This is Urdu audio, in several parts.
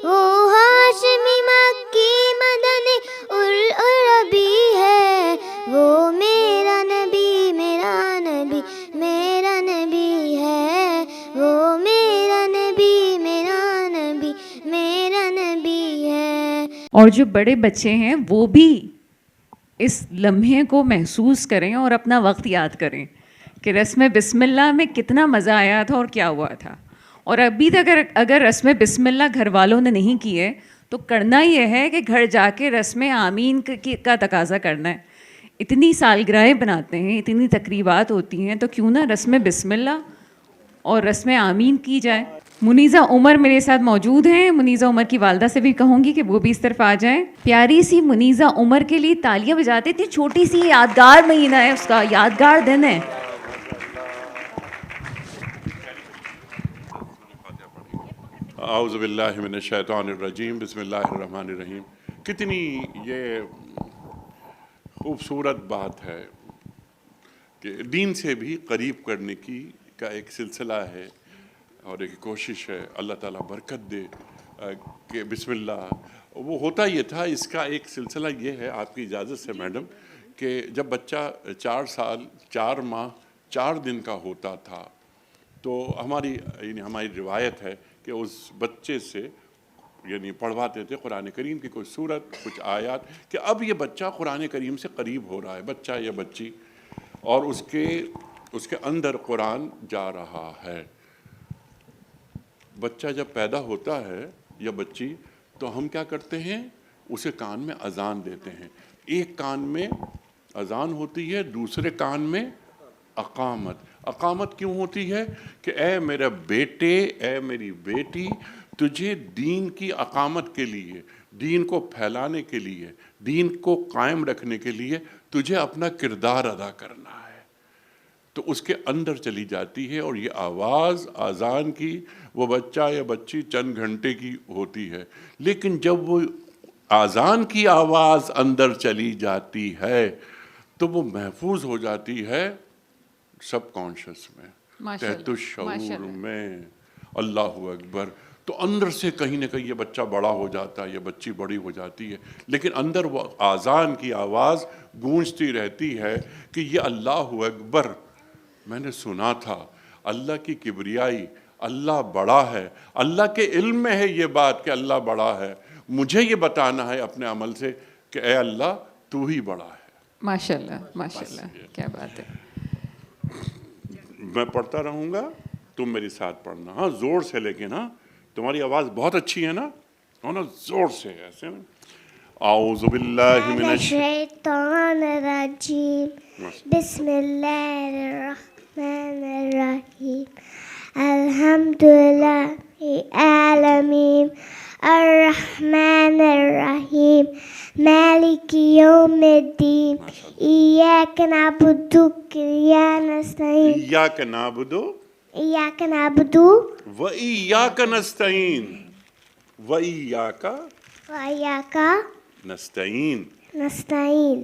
وہ ہاشمی مکی مدنی العربی ہے، وہ میرا نبی میرا نبی میرا نبی ہے، وہ میرا نبی میرا نبی میرا نبی ہے۔ اور جو بڑے بچے ہیں وہ بھی اس لمحے کو محسوس کریں اور اپنا وقت یاد کریں کہ رسم بسم اللہ میں کتنا مزہ آیا تھا اور کیا ہوا تھا۔ اور ابھی تک اگر رسم بسم اللہ گھر والوں نے نہیں کی ہے تو کرنا یہ ہے کہ گھر جا کے رسم آمین کا تقاضا کرنا ہے۔ اتنی سالگرہیں بناتے ہیں، اتنی تقریبات ہوتی ہیں، تو کیوں نہ رسم بسم اللہ اور رسم آمین کی جائے۔ منیزہ عمر میرے ساتھ موجود ہیں، منیزہ عمر کی والدہ سے بھی کہوں گی کہ وہ بھی اس طرف آ جائیں۔ پیاری سی منیزہ عمر کے لیے تالیاں بجاتے، اتنی چھوٹی سی یادگار مہینہ ہے، اس کا یادگار دن ہے۔ اعوذ باللہ من الشیطان الرجیم، بسم اللہ الرحمن الرحیم۔ کتنی یہ خوبصورت بات ہے کہ دین سے بھی قریب کرنے کا ایک سلسلہ ہے اور ایک کوشش ہے۔ اللہ تعالیٰ برکت دے کہ بسم اللہ وہ ہوتا یہ تھا۔ اس کا ایک سلسلہ یہ ہے، آپ کی اجازت سے میڈم، کہ جب بچہ 4 سال 4 ماہ 4 دن کا ہوتا تھا تو ہماری روایت ہے کہ اس بچے سے پڑھواتے تھے قرآن کریم کی کوئی سورت، کچھ آیات، کہ اب یہ بچہ قرآن کریم سے قریب ہو رہا ہے، بچہ یا بچی، اور اس کے اندر قرآن جا رہا ہے۔ بچہ جب پیدا ہوتا ہے یا بچی تو ہم کیا کرتے ہیں؟ اسے کان میں اذان دیتے ہیں۔ ایک کان میں اذان ہوتی ہے، دوسرے کان میں اقامت۔ اقامت کیوں ہوتی ہے؟ کہ اے میرے بیٹے، اے میری بیٹی، تجھے دین کی اقامت کے لیے، دین کو پھیلانے کے لیے، دین کو قائم رکھنے کے لیے تجھے اپنا کردار ادا کرنا ہے۔ تو اس کے اندر چلی جاتی ہے، اور یہ آواز اذان کی وہ بچہ یا بچی چند گھنٹے کی ہوتی ہے، لیکن جب وہ اذان کی آواز اندر چلی جاتی ہے تو وہ محفوظ ہو جاتی ہے سب کانشس میں، تحت الشعور میں۔ اللہ اکبر۔ تو اندر سے کہیں نہ کہیں یہ بچہ بڑا ہو جاتا ہے، یہ بچی بڑی ہو جاتی ہے، لیکن اندر وہ اذان کی آواز گونجتی رہتی ہے کہ یہ اللہ اکبر، میں نے سنا تھا، اللہ کی کبریائی، اللہ بڑا ہے، اللہ کے علم میں ہے یہ بات کہ اللہ بڑا ہے، مجھے یہ بتانا ہے اپنے عمل سے کہ اے اللہ تو ہی بڑا ہے۔ ماشاءاللہ ماشاءاللہ، کیا بات ہے۔ میں پڑھتا رہوں گا، تم میری ساتھ پڑھنا، ہاں زور سے، لیکن ہاں تمہاری آواز بہت اچھی ہے نا، زور سے ایسے نا۔ اعوذ باللہ من الشیطان الرجیم، بسم اللہ الرحمن الرحیم، الحمدللہ العالمین، الرحمن الرحیم، مالک یوم الدین، ایاک نعبد وإیاک نستعین، ایاک نعبد ایاک نعبد وإیاک نستعین، وإیاک وإیاک نستعین۔ نستعین،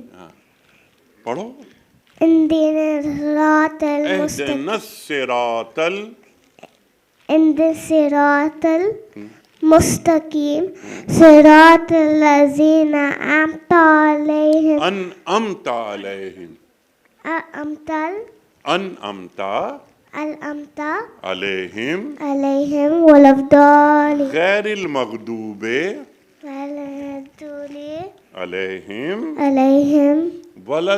پڑھو۔ اہدنا الصراط اہدنا الصراط الصراط المستقیم، صراط الذین انعمت علیہم، انعمت علیہم، انعمت علیہم، ولا الضالین، غیر المغضوب علیہم ولا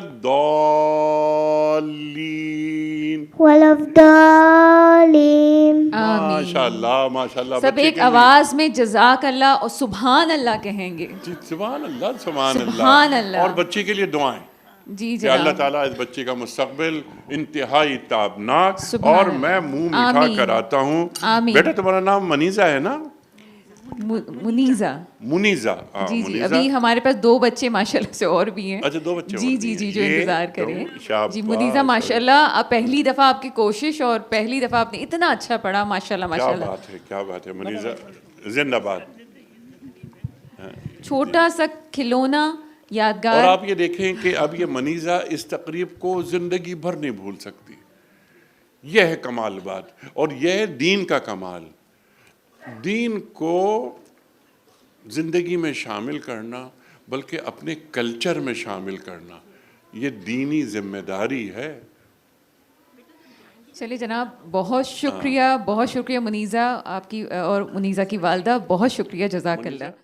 الضالین۔ ماشاءاللہ ماشاءاللہ، سب ایک آواز میں جزاک اللہ اور سبحان اللہ کہیں گے۔ سبحان اللہ، سبحان سبحان اللہ۔ اللہ۔ اور بچے کے لیے دعائیں جی کہ اللہ جناب، تعالیٰ اس بچے کا مستقبل انتہائی تابناک، سبحان اور اللہ۔ میں منہ میٹھا آمین۔ کراتا ہوں۔ آمین۔ بیٹا تمہارا نام منیزہ ہے نا؟ منیزہ۔ منیزہ، جی جی، ابھی ہمارے پاس 2 بچے ماشاءاللہ سے اور بھی ہیں۔ اچھا 2 بچے جی جی جی، جو انتظار کریں۔ جی منیزہ شاباش، ماشاءاللہ، اب پہلی دفعہ آپ کی کوشش اور پہلی دفعہ آپ نے اتنا اچھا پڑھا، ماشاءاللہ کیا ماشاءاللہ۔ بات ہے، کیا بات ہے منیزہ، زندہ باد۔ چھوٹا سا کھلونا یادگار۔ اور آپ یہ دیکھیں کہ اب یہ منیزہ اس تقریب کو زندگی بھر نہیں بھول سکتی۔ یہ ہے کمال بات، اور یہ ہے دین کا کمال۔ دین کو زندگی میں شامل کرنا بلکہ اپنے کلچر میں شامل کرنا، یہ دینی ذمہ داری ہے۔ چلیے جناب، بہت شکریہ، بہت شکریہ منیزہ آپ کی اور منیزہ کی والدہ، بہت شکریہ، جزاک اللہ۔